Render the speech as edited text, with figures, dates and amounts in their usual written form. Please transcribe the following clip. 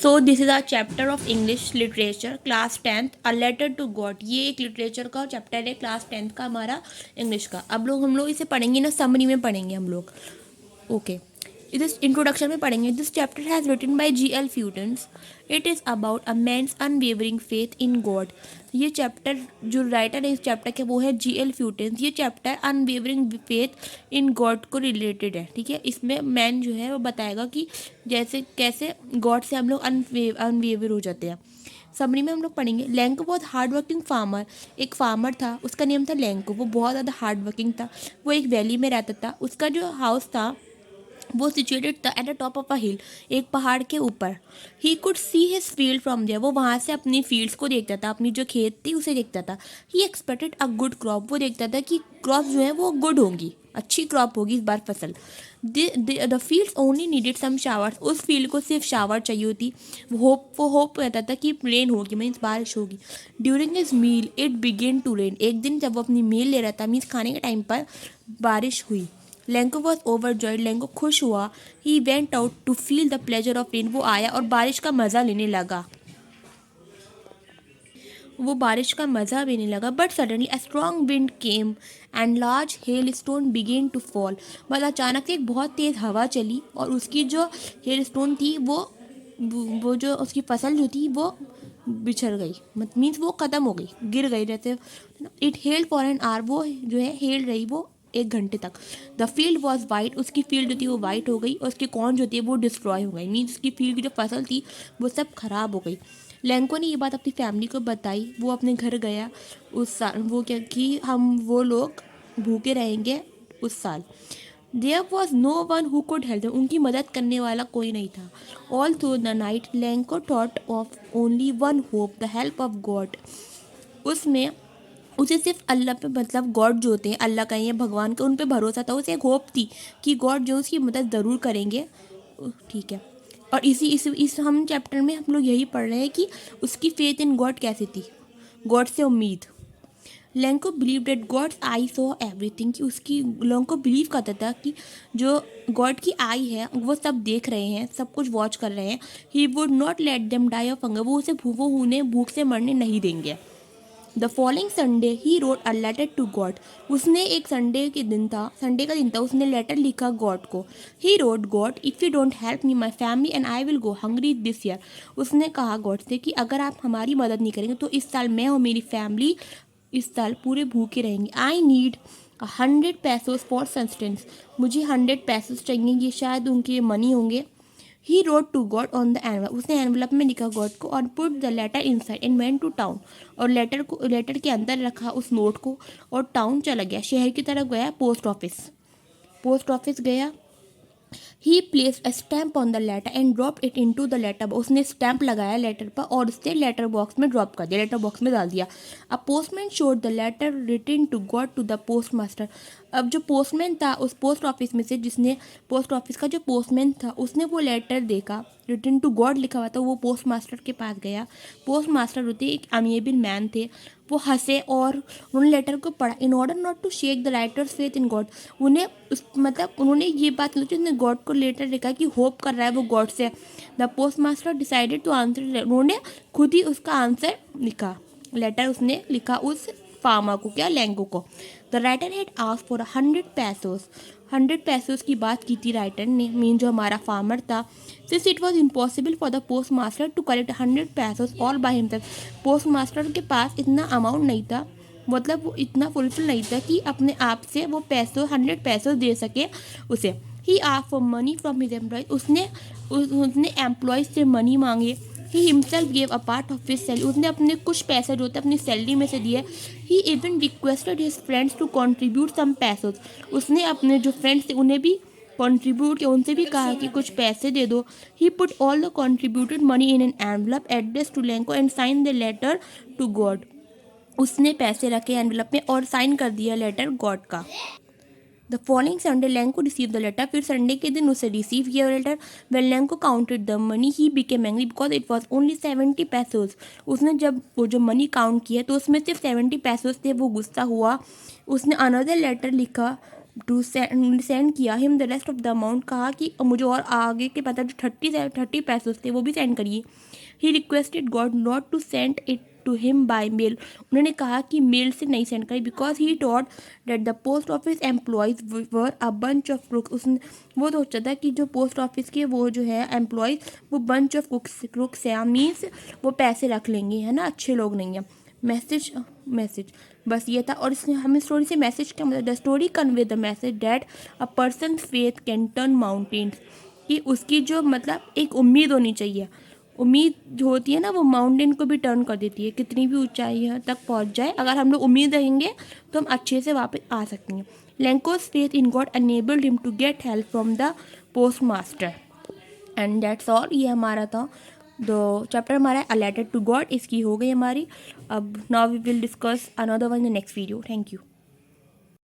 So this is our chapter of English literature class 10th a letter to God. ये एक literature का chapter है class 10th का हमारा इंग्लिश का। अब हम लोग इसे पढ़ेंगे ना, समरी में पढ़ेंगे हम लोग। ओके, इस इंट्रोडक्शन में पढ़ेंगे। This chapter has written by G.L. Fuentes. It is about a man's unwavering faith in God. ये चैप्टर जो राइटर है इस चैप्टर के वो है G.L. फ्यूटन्स। ये chapter unwavering faith in God को रिलेटेड है, ठीक है। इसमें मैन जो है वो बताएगा कि जैसे कैसे गॉड से हम लोग अनवेवर हो जाते हैं। समरी में हम लोग पढ़ेंगे। लैंको बहुत हार्ड वर्किंग फार्मर। एक फार्मर था, उसका नेम था लैंको। वो बहुत ज़्यादा हार्ड वर्किंग था। वो एक वैली में रहता था। उसका जो हाउस था वो सिचुएटेड था at the top of a hill, एक पहाड़ के ऊपर। He could see his field from there. वो वहाँ से अपनी फील्ड्स को देखता था, अपनी जो खेत थी उसे देखता था। ही एक्सपेक्टेड अ गुड क्रॉप। वो देखता था कि क्रॉप जो है वो गुड होंगी, अच्छी क्रॉप होगी इस बार फसल। The fields only needed some showers. उस फील्ड को सिर्फ शावर चाहिए होती। वो होप रहता था कि रेन होगी, मीन्स बारिश होगी। During his meal it began to rain. एक दिन जब वो अपनी मील ले रहा था, मीन्स खाने के टाइम पर बारिश हुई। Lanco was overjoyed. लैंको खुश हुआ। He went out to feel the pleasure of rain. वो आया और बारिश का मज़ा लेने लगा। But suddenly a strong wind came and large hailstone began to fall. बस अचानक से एक बहुत तेज़ हवा चली और उसकी जो हेल स्टोन थी वो जो उसकी फसल जो थी वो बिछड़ गई, मीन्स वो ख़त्म हो गई, गिर गई। जैसे it held for an hour. वो जो है हेल्ड रही वो 1 घंटे तक। The field was white. उसकी फील्ड जो थी वो वाइट हो गई और उसकी कॉर्न जो थी वो डिस्ट्रॉय हो गई, मीन्स उसकी फील्ड की जो फसल थी वो सब खराब हो गई। लैंको ने ये बात अपनी फैमिली को बताई। वो अपने घर गया उस साल। वो क्या कि हम वो लोग भूखे रहेंगे उस साल। There was no one who could help. उनकी मदद करने वाला कोई नहीं था। All through the night Lencho thought of only one hope, the help of God. उसमें उसे सिर्फ अल्लाह पे, मतलब गॉड जो होते हैं अल्लाह का या भगवान का, उन पे भरोसा था। उसे एक होप थी कि गॉड जो उसकी मदद ज़रूर करेंगे, ठीक है। और इस हम चैप्टर में हम लोग यही पढ़ रहे हैं कि उसकी फेथ इन गॉड कैसी थी, गॉड से उम्मीद। Lencho believe that God's eye saw everything. कि उसकी लैंको बिलीव करता था कि जो गॉड की आई है वो सब देख रहे हैं, सब कुछ वॉच कर रहे हैं। He would not let them die of hunger. वो उन्हें भूख से मरने नहीं देंगे। The following Sunday he wrote a letter to God. उसने एक संडे का दिन था, उसने लेटर लिखा गॉड को। He wrote God if you don't help me my family and I will go hungry this year. उसने कहा गॉड से कि अगर आप हमारी मदद नहीं करेंगे तो इस साल मैं और मेरी फैमिली इस साल पूरे भूखे रहेंगे। I need 100 pesos for sustenance. मुझे 100 पैसोस चाहिए, ये शायद उनके मनी होंगे। He wrote to God on the envelope. उसने एनवलप में लिखा गॉड को और put the letter inside and went to town. और लेटर के अंदर रखा उस नोट को और टाउन चला गया, शहर की तरफ गया। पोस्ट ऑफिस गया। He place a stamp on the letter and drop it into the letter box. उसने स्टैम्प लगाया लेटर पर और उससे लेटर बॉक्स में ड्रॉप कर दिया, लेटर बॉक्स में डाल दिया। A postman showed the letter written to God to the post master. अब जो पोस्टमैन था उस पोस्ट ऑफिस में से, जिसने पोस्ट ऑफिस का जो पोस्टमैन था उसने वो लेटर देखा, रिटन टू गॉड लिखा हुआ था। वो पोस्ट मास्टर के पास गया। पोस्ट मास्टर होते एक अमीएबल मैन थे। वो हंसे और उन्होंने लेटर को पढ़ा। In order not to shake the writer's faith in God. उन्होंने ये बात सोची, उन्होंने गॉड को लेटर लिखा कि होप कर रहा है वो गॉड से। The post master decided to answer. उन्होंने खुद ही उसका आंसर लिखा। लेटर उसने लिखा उस फार्मर को, क्या लैंगो को। The writer had asked for 100 पैसोस। 100 पैसोस की बात की थी राइटर ने, मीन जो हमारा फार्मर था। Since it was impossible for the post master to collect 100 pesos all by himself. Postmaster के पास इतना अमाउंट नहीं था, मतलब वो इतना फुलफिल नहीं था कि अपने आप से वो 100 पैसोस दे सके उसे। He asked for money from his employees. उसने एम्प्लॉयज से मनी मांगे। He himself gave a part of his salary. उसने अपने कुछ पैसे जो थे अपनी सैलरी में से दिए। He even requested his friends to contribute some pesos. उसने अपने जो फ्रेंड्स थे उन्हें भी कॉन्ट्रीब्यूट किया, उनसे भी कहा कि कुछ पैसे दे दो। He put all the contributed money in an envelope addressed to Lencho and sign the letter to God. उसने पैसे रखे एनवलप में और साइन कर दिया लेटर गॉड का। The following Sunday Lencho receive the letter. फिर संडे के दिन उसे रिसीव किया letter. When Lencho counted the money he became angry because it was only 70 pesos. उसने जब वो जो मनी काउंट किया तो उसमें सिर्फ 70 पैसोस थे। वो गुस्सा हुआ। उसने अनदर लेटर लिखा टू सेंड किया him the rest of the amount, कहा कि मुझे और आगे के पता जो 30 पैसे थे वो भी सेंड करिए। He requested God not to send it to him by mail, उन्होंने कहा कि मेल से नहीं सेंड करी, because he thought that the post office employees were a bunch of crooks, उसने वो सोचा था कि जो पोस्ट ऑफिस के वो जो है एम्प्लॉयज़ वो बंच ऑफ क्रुक्स है, मीन्स वो पैसे रख लेंगे, है ना, अच्छे लोग नहीं हैं। मैसेज बस ये था। और इसमें हमें स्टोरी से मैसेज क्या मतलब, the story convey the message that a person faith can turn mountains, कि उसकी जो मतलब एक उम्मीद होनी चाहिए, उम्मीद जो होती है ना वो माउंटेन को भी टर्न कर देती है, कितनी भी ऊंचाई तक पहुंच जाए, अगर हम लोग उम्मीद रखेंगे तो हम अच्छे से वापस आ सकते हैं। Lencho's faith in God enabled him to get help from the post master, and that's all. ये हमारा था दो चैप्टर, हमारा अ लेटर टू गॉड, इसकी हो गई हमारी। अब now we will discuss another one in the next video. Thank you.